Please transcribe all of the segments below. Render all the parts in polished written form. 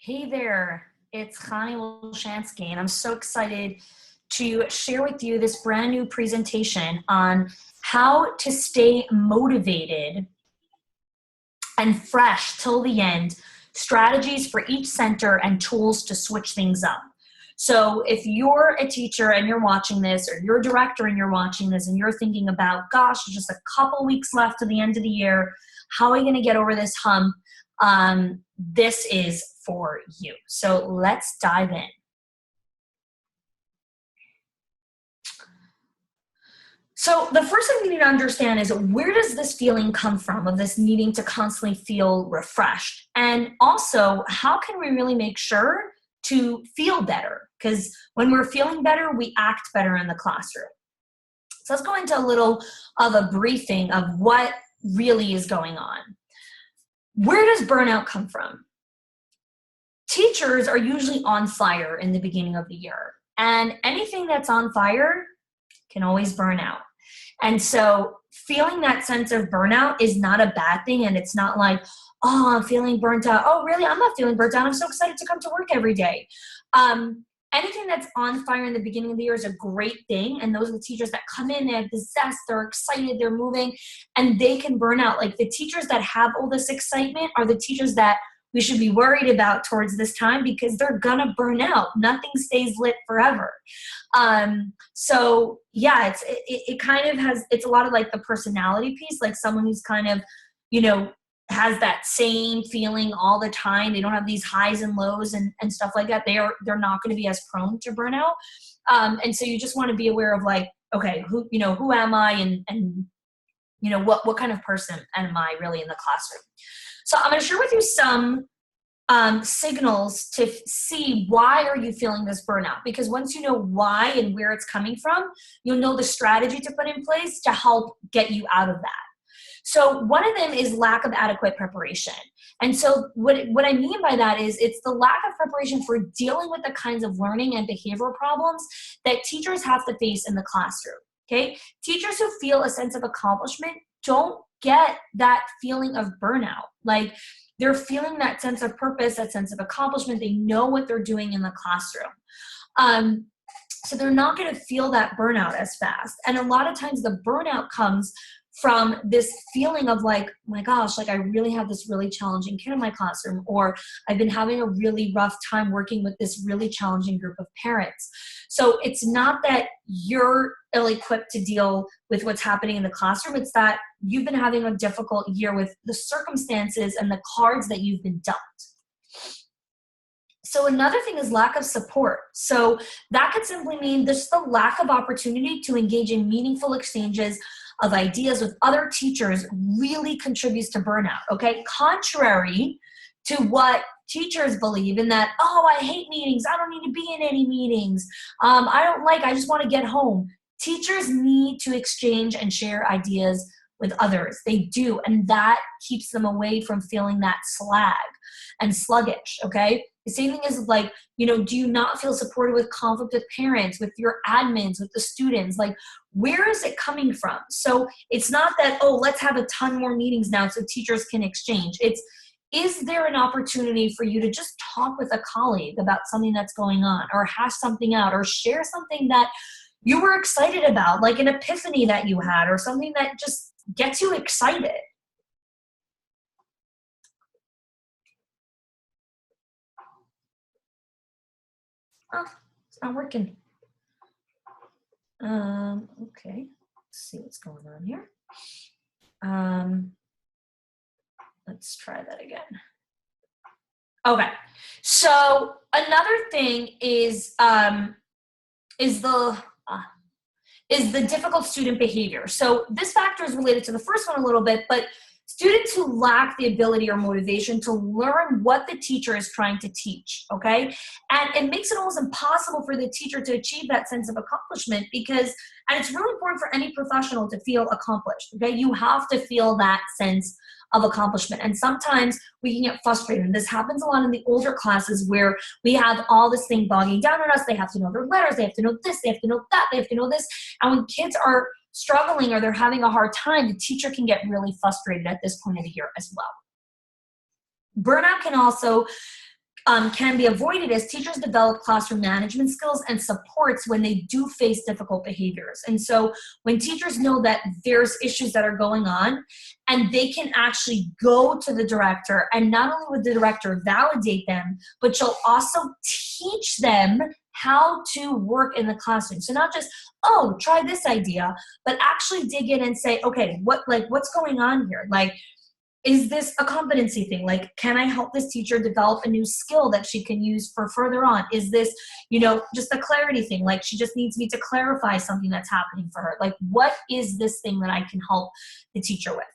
Hey there, it's Connie Wolshansky, and I'm so excited to share with you this brand new presentation on how to stay motivated and fresh till the end, strategies for each center and tools to switch things up. So if you're a teacher and you're watching this, or you're a director and you're watching this and you're thinking about, gosh, there's just a couple weeks left to the end of the year, how are we gonna get over this hump? This is for you. So let's dive in. So the first thing we need to understand is, where does this feeling come from of this needing to constantly feel refreshed? And also, how can we really make sure to feel better? Because when we're feeling better, we act better in the classroom. So let's go into a little of a briefing of what really is going on. Where does burnout come from? Teachers are usually on fire in the beginning of the year, and anything that's on fire can always burn out. And so feeling that sense of burnout is not a bad thing, and it's not like, oh, I'm feeling burnt out. Oh, really? I'm not feeling burnt out. I'm so excited to come to work every day. Anything that's on fire in the beginning of the year is a great thing, and those are the teachers that come in, they have the zest, they're excited, they're moving, and they can burn out. Like, the teachers that have all this excitement are the teachers that we should be worried about towards this time, because they're gonna burn out. Nothing stays lit forever. So yeah, it kind of has, it's a lot of like the personality piece, like someone who's kind of, has that same feeling all the time. They don't have these highs and lows and stuff like that. They're not going to be as prone to burnout. And so you just want to be aware of, like, okay, who am I, and what kind of person am I really in the classroom? So I'm going to share with you some signals to see, why are you feeling this burnout? Because once you know why and where it's coming from, you'll know the strategy to put in place to help get you out of that. So one of them is lack of adequate preparation. And so what I mean by that is, it's the lack of preparation for dealing with the kinds of learning and behavioral problems that teachers have to face in the classroom, okay? Teachers who feel a sense of accomplishment don't get that feeling of burnout. Like, they're feeling that sense of purpose, that sense of accomplishment. They know what they're doing in the classroom. So they're not going to feel that burnout as fast. And a lot of times the burnout comes from this feeling of like, oh my gosh, like, I really have this really challenging kid in my classroom, or I've been having a really rough time working with this really challenging group of parents. So it's not that you're ill-equipped to deal with what's happening in the classroom. It's that you've been having a difficult year with the circumstances and the cards that you've been dealt. So another thing is lack of support. So that could simply mean just the lack of opportunity to engage in meaningful exchanges of ideas with other teachers really contributes to burnout, okay? Contrary to what teachers believe, in that, oh, I hate meetings, I don't need to be in any meetings, I just want to get home. Teachers need to exchange and share ideas with others. They do, and that keeps them away from feeling that slag and sluggish, okay? The same thing is, like, do you not feel supported with conflict with parents, with your admins, with the students? Like, where is it coming from? So it's not that, oh, let's have a ton more meetings now so teachers can exchange. It's, is there an opportunity for you to just talk with a colleague about something that's going on, or hash something out, or share something that you were excited about, like an epiphany that you had, or something that just gets you excited? Oh, it's not working. Okay, let's see what's going on here. Let's try that again. Okay, so another thing is the difficult student behavior. So this factor is related to the first one a little bit, but students who lack the ability or motivation to learn what the teacher is trying to teach, okay? And it makes it almost impossible for the teacher to achieve that sense of accomplishment, because, and it's really important for any professional to feel accomplished, okay? You have to feel that sense of accomplishment. And sometimes we can get frustrated. And this happens a lot in the older classes, where we have all this thing bogging down on us. They have to know their letters, they have to know this, they have to know that, they have to know this. And when kids are struggling or they're having a hard time, the teacher can get really frustrated at this point of the year as well. Burnout can also can be avoided as teachers develop classroom management skills and supports when they do face difficult behaviors. And so when teachers know that there's issues that are going on, and they can actually go to the director, and not only would the director validate them, but she'll also teach them how to work in the classroom. So not just, oh, try this idea, but actually dig in and say, okay, what's going on here? Like, is this a competency thing? Like, can I help this teacher develop a new skill that she can use for further on? Is this, just a clarity thing? Like, she just needs me to clarify something that's happening for her. Like, what is this thing that I can help the teacher with?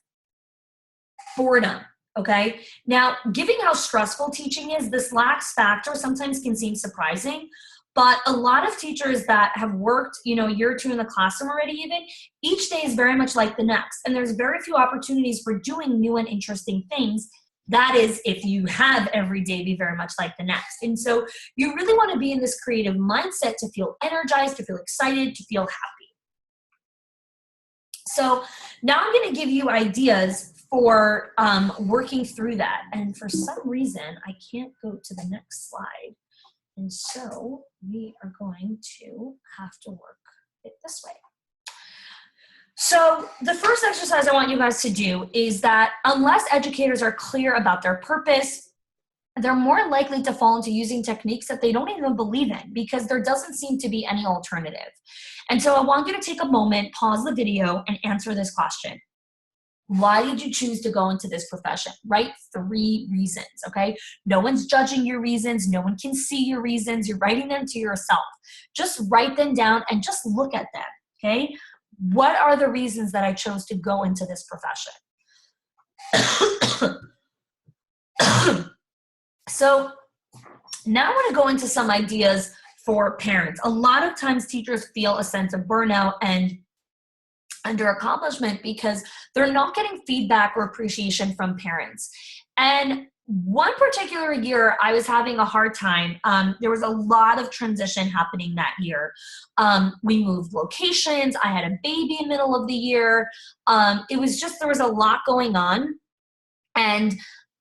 Boredom. Okay. Now, given how stressful teaching is, this lax factor sometimes can seem surprising. But a lot of teachers that have worked, a year or two in the classroom already even, each day is very much like the next. And there's very few opportunities for doing new and interesting things. That is, if you have every day be very much like the next. And so you really want to be in this creative mindset to feel energized, to feel excited, to feel happy. So now I'm going to give you ideas for working through that. And for some reason, I can't go to the next slide. And so we are going to have to work it this way. So the first exercise I want you guys to do is that unless educators are clear about their purpose, they're more likely to fall into using techniques that they don't even believe in because there doesn't seem to be any alternative. And so I want you to take a moment, pause the video, and answer this question. Why did you choose to go into this profession? Write 3 reasons, okay? No one's judging your reasons. No one can see your reasons. You're writing them to yourself. Just write them down and just look at them, okay? What are the reasons that I chose to go into this profession? So now I want to go into some ideas for parents. A lot of times teachers feel a sense of burnout and under accomplishment because they're not getting feedback or appreciation from parents. And one particular year, I was having a hard time. There was a lot of transition happening that year. We moved locations. I had a baby in the middle of the year. It was just, there was a lot going on. And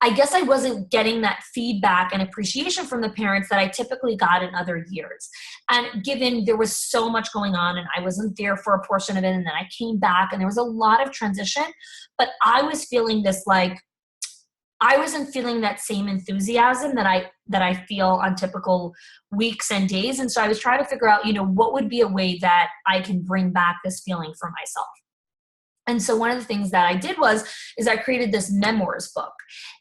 I guess I wasn't getting that feedback and appreciation from the parents that I typically got in other years. And given there was so much going on and I wasn't there for a portion of it, and then I came back and there was a lot of transition, but I was feeling this, like, I wasn't feeling that same enthusiasm that I feel on typical weeks and days. And so I was trying to figure out, what would be a way that I can bring back this feeling for myself. And so one of the things that I did is I created this memoirs book,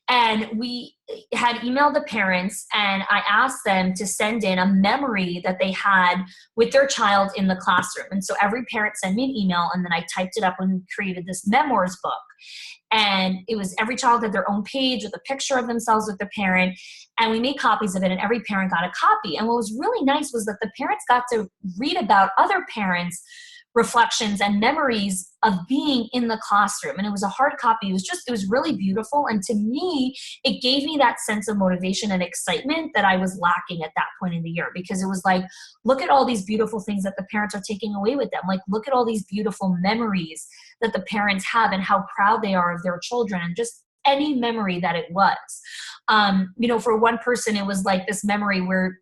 and we had emailed the parents, and I asked them to send in a memory that they had with their child in the classroom. And so every parent sent me an email, and then I typed it up and created this memoirs book. And it was every child had their own page with a picture of themselves with the parent, and we made copies of it, and every parent got a copy. And what was really nice was that the parents got to read about other parents' reflections and memories of being in the classroom. And it was a hard copy. It was really beautiful. And to me, it gave me that sense of motivation and excitement that I was lacking at that point in the year, because it was like, look at all these beautiful things that the parents are taking away with them. Like, look at all these beautiful memories that the parents have and how proud they are of their children, and just any memory that it was. For one person, it was like this memory where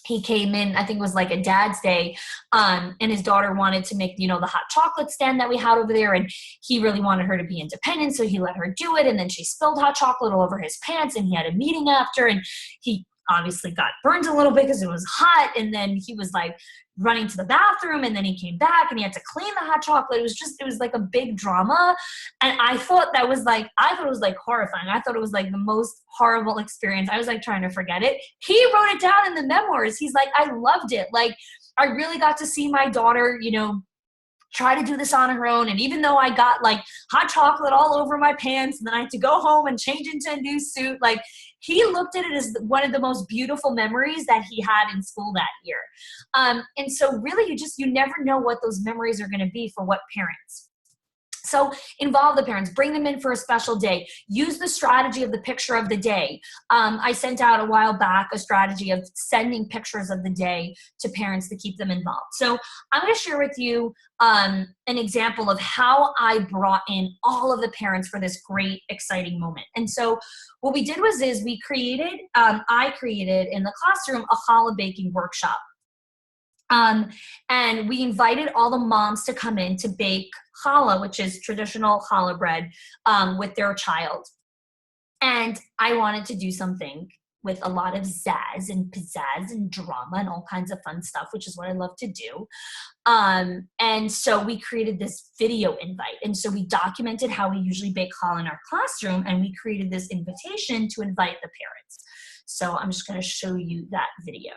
he came in, I think it was like a dad's day, and his daughter wanted to make, the hot chocolate stand that we had over there, and he really wanted her to be independent, so he let her do it, and then she spilled hot chocolate all over his pants, and he had a meeting after, and he obviously got burned a little bit because it was hot, and then he was like running to the bathroom, and then he came back and he had to clean the hot chocolate. It was like a big drama. And I thought it was like horrifying. I thought it was like the most horrible experience. I was like trying to forget it. He wrote it down in the memoirs. He's like, I loved it. Like, I really got to see my daughter, try to do this on her own. And even though I got like hot chocolate all over my pants, and then I had to go home and change into a new suit, like, he looked at it as one of the most beautiful memories that he had in school that year. And so really you never know what those memories are going to be for what parents. So involve the parents, bring them in for a special day, use the strategy of the picture of the day. I sent out a while back a strategy of sending pictures of the day to parents to keep them involved. So I'm going to share with you an example of how I brought in all of the parents for this great, exciting moment. And so what we did was we created, I created in the classroom a challah baking workshop. And we invited all the moms to come in to bake challah, which is traditional challah bread, with their child. And I wanted to do something with a lot of zazz and pizzazz and drama and all kinds of fun stuff, which is what I love to do. And so we created this video invite. And so we documented how we usually bake challah in our classroom, and we created this invitation to invite the parents. So I'm just going to show you that video.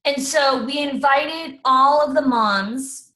And so we invited all of the moms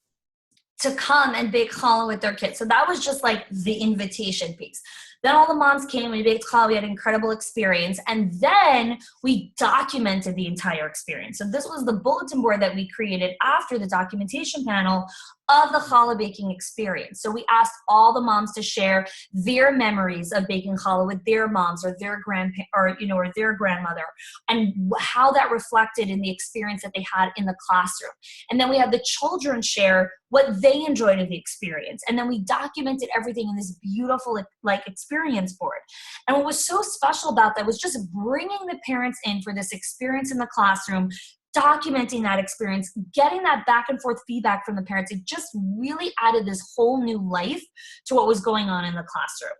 to come and bake challah with their kids. So that was just like the invitation piece. Then all the moms came, we baked challah, we had an incredible experience, and then we documented the entire experience. So this was the bulletin board that we created after the documentation panel of the challah baking experience. So we asked all the moms to share their memories of baking challah with their moms or their grandparents, or their grandmother, and how that reflected in the experience that they had in the classroom. And then we had the children share what they enjoyed of the experience. And then we documented everything in this beautiful experience board. And what was so special about that was just bringing the parents in for this experience in the classroom, documenting that experience, getting that back and forth feedback from the parents. It just really added this whole new life to what was going on in the classroom.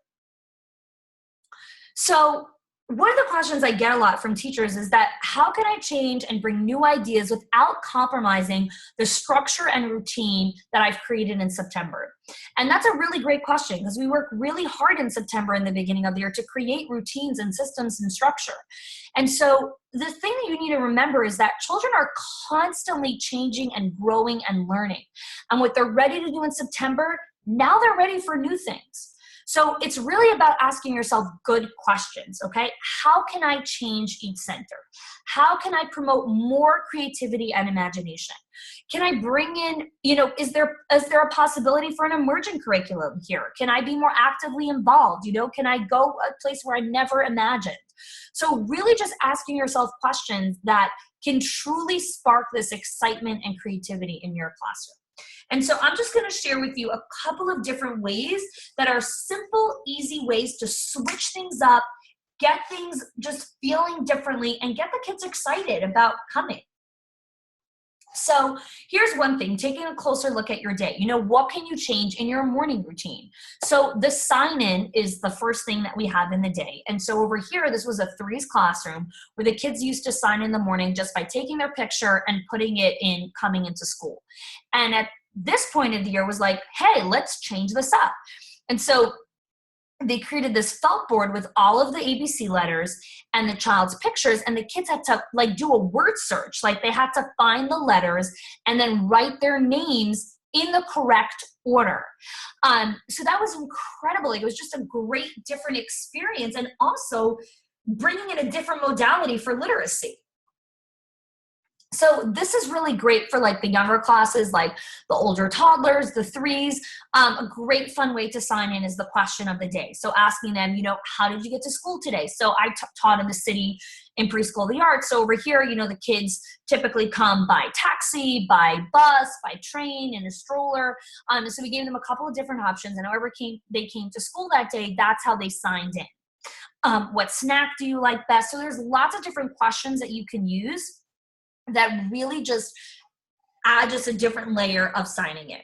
So one of the questions I get a lot from teachers is that how can I change and bring new ideas without compromising the structure and routine that I've created in September? And that's a really great question, because we work really hard in September in the beginning of the year to create routines and systems and structure. And so the thing that you need to remember is that children are constantly changing and growing and learning. And what they're ready to do in September, now they're ready for new things. So it's really about asking yourself good questions, okay? How can I change each center? How can I promote more creativity and imagination? Can I bring in, is there a possibility for an emergent curriculum here? Can I be more actively involved? Can I go a place where I never imagined? So really just asking yourself questions that can truly spark this excitement and creativity in your classroom. And so I'm just going to share with you a couple of different ways that are simple, easy ways to switch things up, get things just feeling differently, and get the kids excited about coming. So here's one thing, taking a closer look at your day. What can you change in your morning routine? So the sign-in is the first thing that we have in the day. And so over here, this was a threes classroom where the kids used to sign in the morning just by taking their picture and putting it in coming into school. And at this point of the year was like, hey, let's change this up. And so they created this felt board with all of the ABC letters and the child's pictures, and the kids had to do a word search. They had to find the letters and then write their names in the correct order. So that was incredible. It was just a great different experience, and also bringing in a different modality for literacy. So this is really great for the younger classes, like the older toddlers, the threes. A great fun way to sign in is the question of the day. So asking them, how did you get to school today? So I taught in the city in preschool the arts. So over here, the kids typically come by taxi, by bus, by train, in a stroller. So we gave them a couple of different options, and however they came to school that day, that's how they signed in. What snack do you like best? So there's lots of different questions that you can use that really just add just a different layer of signing in.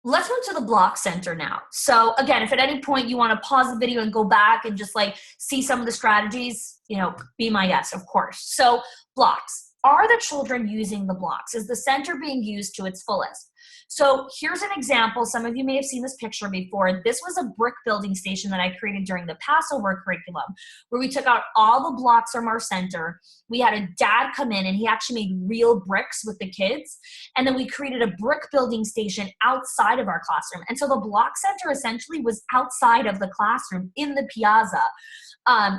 Let's move to the block center now. So again, if at any point you want to pause the video and go back and just like see some of the strategies, you know, be my guest, of course. So blocks. Are the children using the blocks? Is the center being used to its fullest? So here's an example. Some of you may have seen this picture before. This was a brick building station that I created during the Passover curriculum, where we took out all the blocks from our center. We had a dad come in and he actually made real bricks with the kids. And then we created a brick building station outside of our classroom. And so the block center essentially was outside of the classroom in the piazza.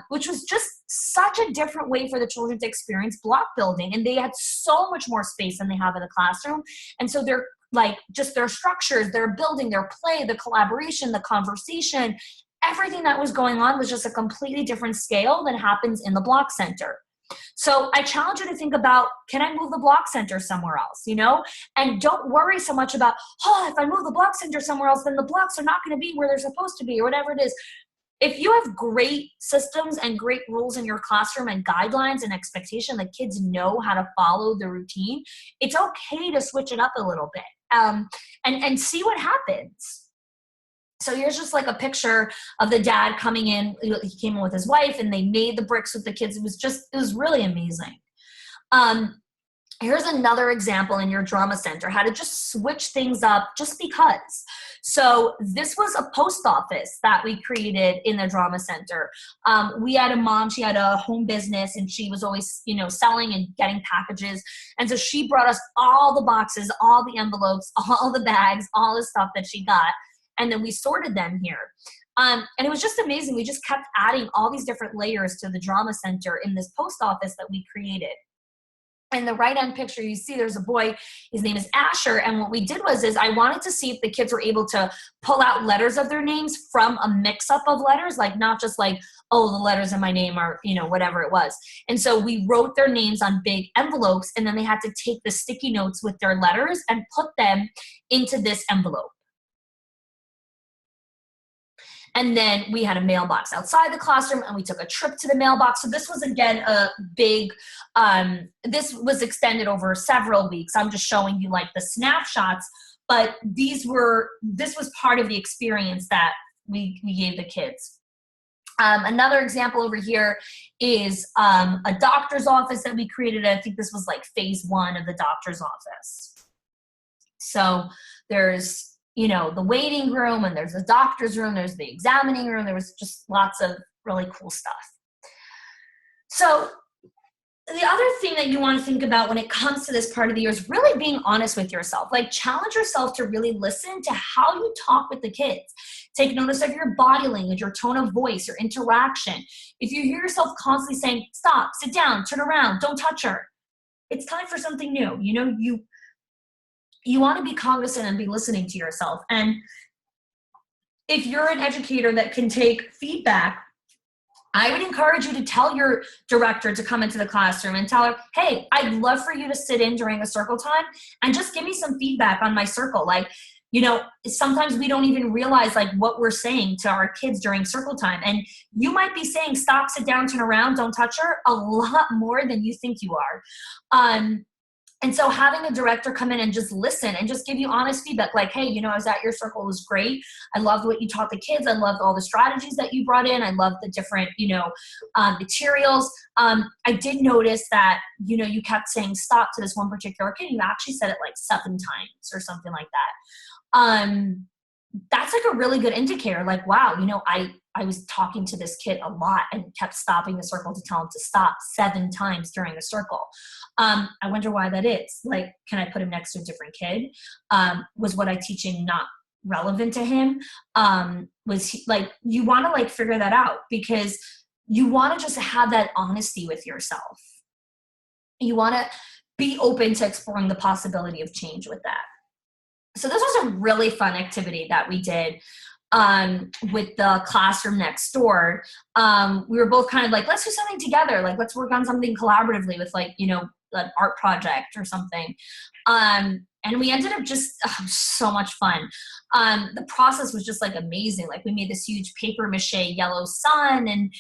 Which was just such a different way for the children to experience block building. And they had so much more space than they have in the classroom. And so they're like, just their structures, their building, their play, the collaboration, the conversation, everything that was going on was just a completely different scale than happens in the block center. So I challenge you to think about, can I move the block center somewhere else, you know? And don't worry so much about, oh, if I move the block center somewhere else, then the blocks are not going to be where they're supposed to be or whatever it is. If you have great systems and great rules in your classroom and guidelines and expectation that kids know how to follow the routine, it's okay to switch it up a little bit and see what happens. So here's just like a picture of the dad coming in. He came in with his wife and they made the bricks with the kids. It was really amazing. Here's another example in your drama center, how to just switch things up just because. So this was a post office that we created in the drama center. We had a mom, she had a home business and she was always, you know, selling and getting packages. And so she brought us all the boxes, all the envelopes, all the bags, all the stuff that she got. And then we sorted them here. And it was just amazing. We just kept adding all these different layers to the drama center in this post office that we created. In the right-hand picture, you see there's a boy, his name is Asher, and what we did was I wanted to see if the kids were able to pull out letters of their names from a mix-up of letters, like not just like, oh, the letters in my name are, you know, whatever it was. And so we wrote their names on big envelopes, and then they had to take the sticky notes with their letters and put them into this envelope. And then we had a mailbox outside the classroom and we took a trip to the mailbox. So this was, again, a big, this was extended over several weeks. I'm just showing you like the snapshots, but this was part of the experience that we gave the kids. Another example over here is a doctor's office that we created. I think this was like phase 1 of the doctor's office. So there's, you know, the waiting room and there's the doctor's room, there's the examining room. There was just lots of really cool stuff. So the other thing that you want to think about when it comes to this part of the year is really being honest with yourself. Like challenge yourself to really listen to how you talk with the kids. Take notice of your body language, your tone of voice, your interaction. If you hear yourself constantly saying, stop, sit down, turn around, don't touch her, it's time for something new. You know, you want to be cognizant and be listening to yourself. And if you're an educator that can take feedback, I would encourage you to tell your director to come into the classroom and tell her, hey, I'd love for you to sit in during a circle time and just give me some feedback on my circle. Like, you know, sometimes we don't even realize like what we're saying to our kids during circle time. And you might be saying, stop, sit down, turn around, don't touch her, a lot more than you think you are. And so having a director come in and just listen and just give you honest feedback, like, hey, you know, I was at your circle, it was great. I loved what you taught the kids. I loved all the strategies that you brought in. I loved the different, you know, materials. I did notice that, you know, you kept saying stop to this one particular kid. You actually said it like 7 times or something like that. That's like a really good indicator. Like, wow, you know, I was talking to this kid a lot and kept stopping the circle to tell him to stop 7 times during the circle. I wonder why that is. Like, can I put him next to a different kid? Was what I teaching not relevant to him? Was he, like, you want to like figure that out because you want to just have that honesty with yourself. You want to be open to exploring the possibility of change with that. So this was a really fun activity that we did with the classroom next door. We were both kind of like, let's do something together. Like, let's work on something collaboratively with like, you know, an art project or something. And we ended up just so much fun. The process was just like amazing. Like we made this huge paper mache yellow sun and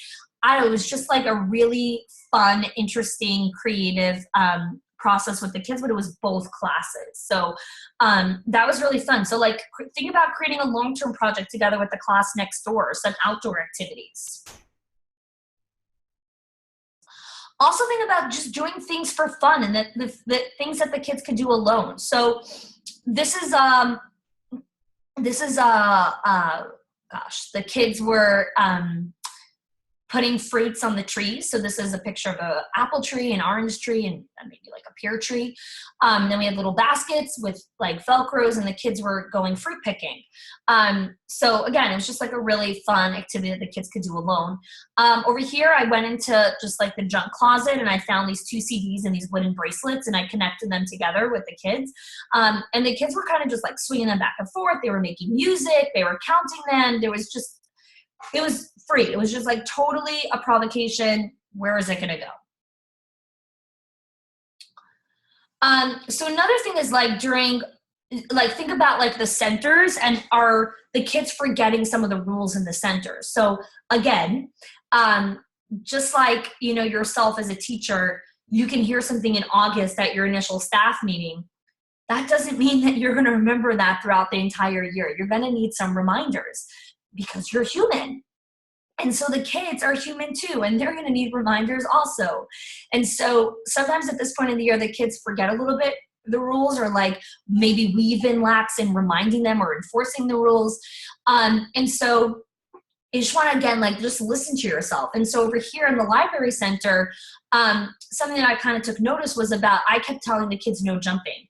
it was just like a really fun, interesting, creative process with the kids, but it was both classes. So that was really fun. So like think about creating a long-term project together with the class next door, some outdoor activities. Also think about just doing things for fun and the things that the kids could do alone. So this is gosh, the kids were putting fruits on the trees. So this is a picture of an apple tree, an orange tree, and maybe like a pear tree. Then we had little baskets with like Velcros, and the kids were going fruit picking. So again, it was just like a really fun activity that the kids could do alone. Over here, I went into just like the junk closet, and I found these 2 CDs and these wooden bracelets, and I connected them together with the kids. And the kids were kind of just like swinging them back and forth. They were making music. They were counting them. It was free. It was just like totally a provocation. Where is it going to go? So another thing is like think about like the centers, and are the kids forgetting some of the rules in the centers? So again, just like, you know, yourself as a teacher, you can hear something in August at your initial staff meeting. That doesn't mean that you're going to remember that throughout the entire year. You're going to need some reminders, because you're human. And so the kids are human too, and they're going to need reminders also. And so sometimes at this point in the year, the kids forget a little bit the rules, or like maybe we've been lax in reminding them or enforcing the rules. And so you just want to, again, like just listen to yourself. And so over here in the library center, something that I kind of took notice was about, I kept telling the kids no jumping.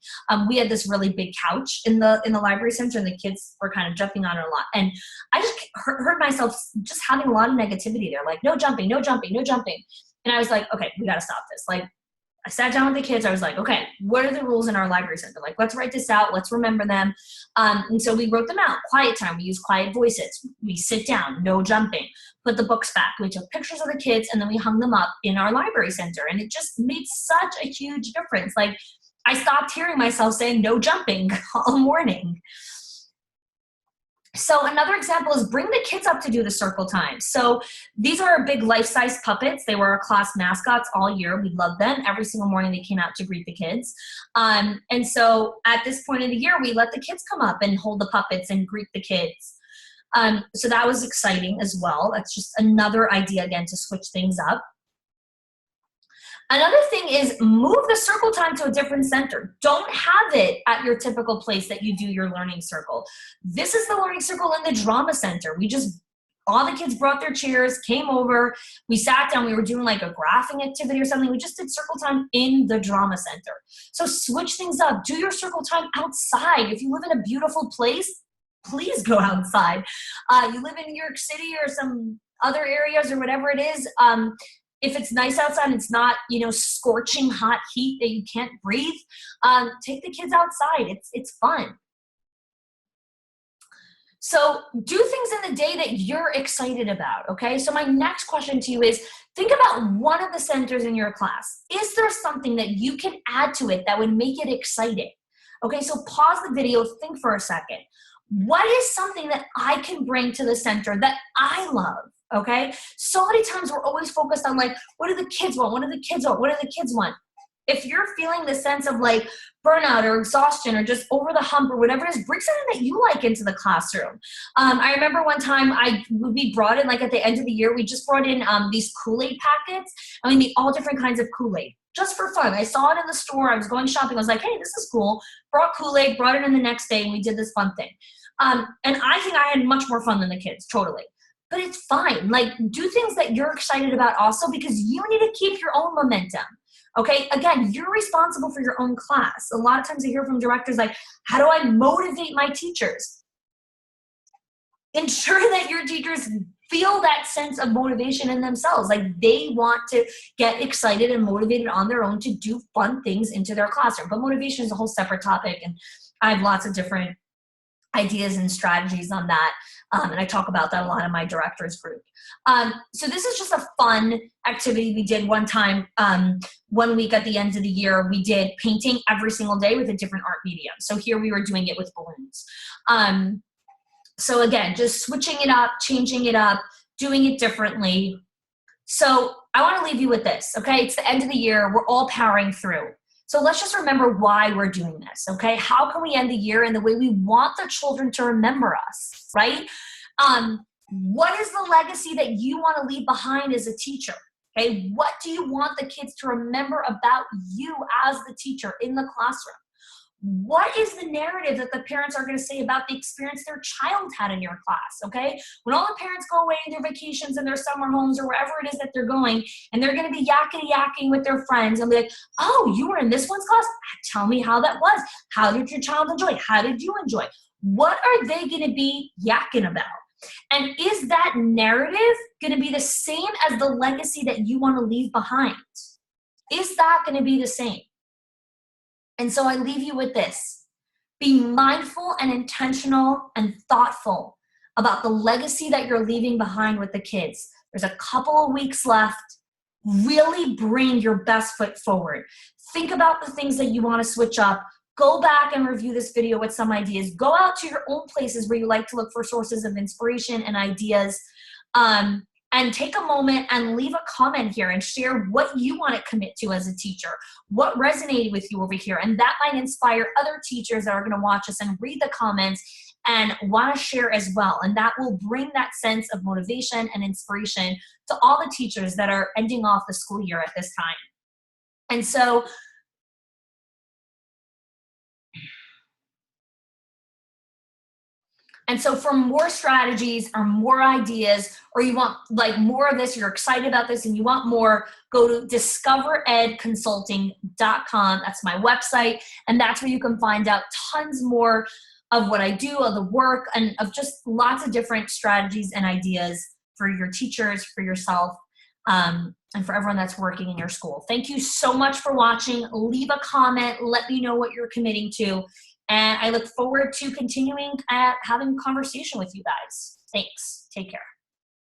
We had this really big couch in the library center, and the kids were kind of jumping on it a lot. And I just heard myself just having a lot of negativity there, like no jumping, no jumping, no jumping. And I was like, okay, we got to stop this. Like, I sat down with the kids. I was like, okay, what are the rules in our library center? Like, let's write this out. Let's remember them. And so we wrote them out. Quiet time. We use quiet voices. We sit down, no jumping, put the books back. We took pictures of the kids, and then we hung them up in our library center. And it just made such a huge difference. Like, I stopped hearing myself saying no jumping all morning. So another example is bring the kids up to do the circle time. So these are our big life-size puppets. They were our class mascots all year. We loved them. Every single morning they came out to greet the kids. And so at this point of the year, we let the kids come up and hold the puppets and greet the kids. So that was exciting as well. That's just another idea, again, to switch things up. Another thing is move the circle time to a different center. Don't have it at your typical place that you do your learning circle. This is the learning circle in the drama center. All the kids brought their chairs, came over, we sat down, we were doing like a graphing activity or something. We just did circle time in the drama center. So switch things up. Do your circle time outside. If you live in a beautiful place, please go outside. You live in New York City or some other areas or whatever it is, if it's nice outside, it's not, you know, scorching hot heat that you can't breathe, take the kids outside. It's fun. So do things in the day that you're excited about, okay? So my next question to you is, think about one of the centers in your class. Is there something that you can add to it that would make it exciting? Okay, so pause the video, think for a second. What is something that I can bring to the center that I love? Okay, so many times we're always focused on like, what do the kids want? What do the kids want? What do the kids want? If you're feeling the sense of like burnout or exhaustion or just over the hump or whatever it is, bring something that you like into the classroom. I remember one time we brought in, like at the end of the year, we just brought in these Kool-Aid packets, and we made all different kinds of Kool-Aid just for fun. I saw it in the store. I was going shopping. I was like, hey, this is cool. Brought Kool-Aid, brought it in the next day, and we did this fun thing. And I think I had much more fun than the kids, totally. But it's fine. Like, do things that you're excited about also, because you need to keep your own momentum. Okay, again, you're responsible for your own class. A lot of times I hear from directors like, how do I motivate my teachers? Ensure that your teachers feel that sense of motivation in themselves. Like, they want to get excited and motivated on their own to do fun things into their classroom. But motivation is a whole separate topic, and I have lots of different ideas and strategies on that. And I talk about that a lot in my directors group. So this is just a fun activity we did one time. One week at the end of the year, we did painting every single day with a different art medium. So here we were doing it with balloons. So again, just switching it up, changing it up, doing it differently. So I want to leave you with this, okay? It's the end of the year. We're all powering through. So let's just remember why we're doing this, okay? How can we end the year in the way we want the children to remember us, right? What is the legacy that you want to leave behind as a teacher? Okay, what do you want the kids to remember about you as the teacher in the classroom? What is the narrative that the parents are going to say about the experience their child had in your class, okay? When all the parents go away on their vacations and their summer homes or wherever it is that they're going, and they're going to be yakking with their friends and be like, oh, you were in this one's class? Tell me how that was. How did your child enjoy? How did you enjoy? What are they going to be yakking about? And is that narrative going to be the same as the legacy that you want to leave behind? Is that going to be the same? And so I leave you with this. Be mindful and intentional and thoughtful about the legacy that you're leaving behind with the kids. There's a couple of weeks left. Really bring your best foot forward. Think about the things that you want to switch up. Go back and review this video with some ideas. Go out to your own places where you like to look for sources of inspiration and ideas. And take a moment and leave a comment here and share what you want to commit to as a teacher, what resonated with you over here. And that might inspire other teachers that are going to watch us and read the comments and want to share as well. And that will bring that sense of motivation and inspiration to all the teachers that are ending off the school year at this time. And so for more strategies or more ideas, or you want like more of this, you're excited about this and you want more, go to discoveredconsulting.com. That's my website. And that's where you can find out tons more of what I do, of the work, and of just lots of different strategies and ideas for your teachers, for yourself, and for everyone that's working in your school. Thank you so much for watching. Leave a comment. Let me know what you're committing to. And I look forward to continuing having a conversation with you guys. Thanks. Take care.